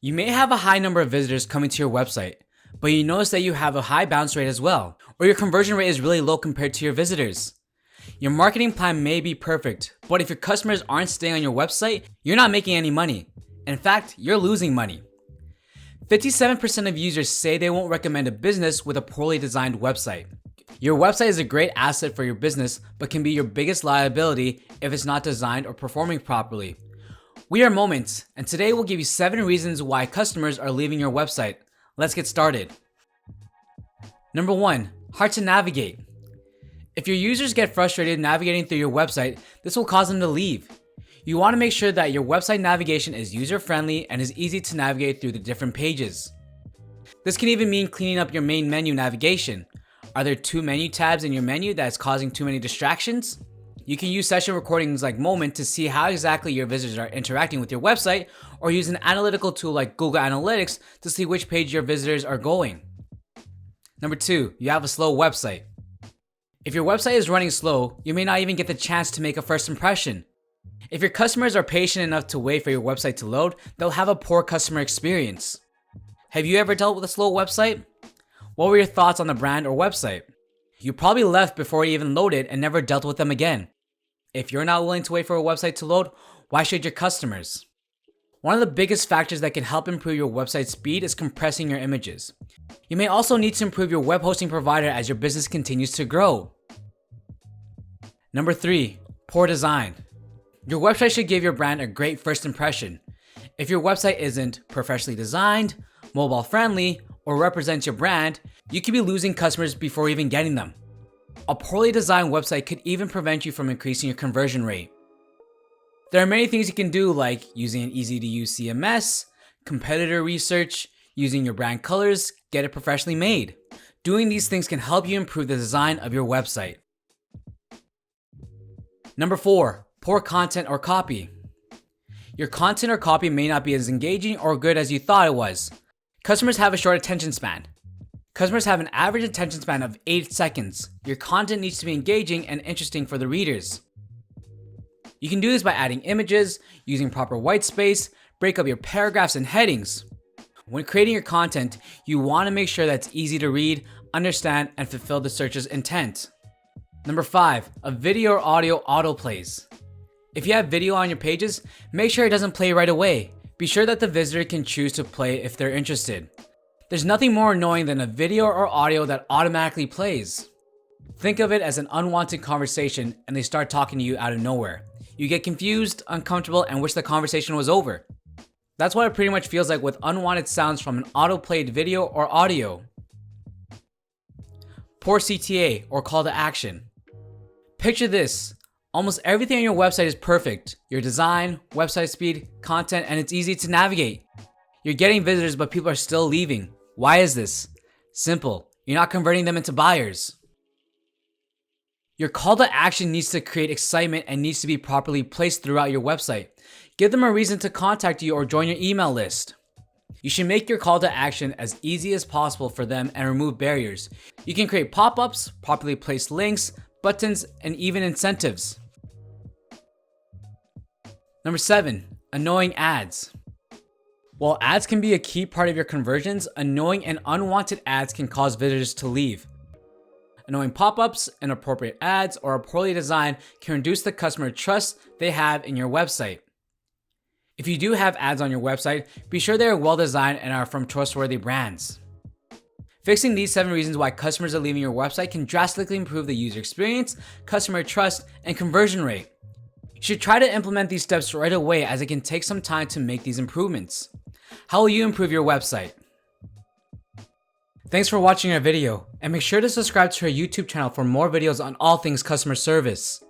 You may have a high number of visitors coming to your website, but you notice that you have a high bounce rate as well, or your conversion rate is really low compared to your visitors. Your marketing plan may be perfect, but if your customers aren't staying on your website, you're not making any money. In fact, you're losing money. 57% of users say they won't recommend a business with a poorly designed website. Your website is a great asset for your business, but can be your biggest liability if it's not designed or performing properly. We are Moments, and today we'll give you 7 reasons why customers are leaving your website. Let's get started. Number 1, hard to navigate. If your users get frustrated navigating through your website, this will cause them to leave. You want to make sure that your website navigation is user-friendly and is easy to navigate through the different pages. This can even mean cleaning up your main menu navigation. Are there too many tabs in your menu that's causing too many distractions? You can use session recordings like Moment to see how exactly your visitors are interacting with your website, or use an analytical tool like Google Analytics to see which page your visitors are going. Number 2, you have a slow website. If your website is running slow, you may not even get the chance to make a first impression. If your customers are patient enough to wait for your website to load, they'll have a poor customer experience. Have you ever dealt with a slow website? What were your thoughts on the brand or website? You probably left before it even loaded and never dealt with them again. If you're not willing to wait for a website to load, why should your customers? One of the biggest factors that can help improve your website speed is compressing your images. You may also need to improve your web hosting provider as your business continues to grow. Number 3, poor design. Your website should give your brand a great first impression. If your website isn't professionally designed, mobile friendly, or represents your brand, you could be losing customers before even getting them. A poorly designed website could even prevent you from increasing your conversion rate. There are many things you can do, like using an easy to use CMS, competitor research, using your brand colors, get it professionally made. Doing these things can help you improve the design of your website. Number 4, poor content or copy. Your content or copy may not be as engaging or good as you thought it was. Customers have a short attention span. Customers have an average attention span of 8 seconds. Your content needs to be engaging and interesting for the readers. You can do this by adding images, using proper white space, break up your paragraphs and headings. When creating your content, you want to make sure that it's easy to read, understand, and fulfill the searcher's intent. Number 5, a video or audio autoplays. If you have video on your pages, make sure it doesn't play right away. Be sure that the visitor can choose to play if they're interested. There's nothing more annoying than a video or audio that automatically plays. Think of it as an unwanted conversation and they start talking to you out of nowhere. You get confused, uncomfortable, and wish the conversation was over. That's what it pretty much feels like with unwanted sounds from an auto-played video or audio. Poor CTA or call to action. Picture this. Almost everything on your website is perfect. Your design, website speed, content, and it's easy to navigate. You're getting visitors, but people are still leaving. Why is this? Simple. You're not converting them into buyers. Your call to action needs to create excitement and needs to be properly placed throughout your website. Give them a reason to contact you or join your email list. You should make your call to action as easy as possible for them and remove barriers. You can create pop-ups, properly placed links, buttons, and even incentives. Number 7, annoying ads. While ads can be a key part of your conversions, annoying and unwanted ads can cause visitors to leave. Annoying pop-ups, inappropriate ads, or a poorly designed can reduce the customer trust they have in your website. If you do have ads on your website, be sure they are well designed and are from trustworthy brands. Fixing these 7 reasons why customers are leaving your website can drastically improve the user experience, customer trust, and conversion rate. You should try to implement these steps right away, as it can take some time to make these improvements. How will you improve your website? Thanks for watching our video, and make sure to subscribe to our YouTube channel for more videos on all things customer service.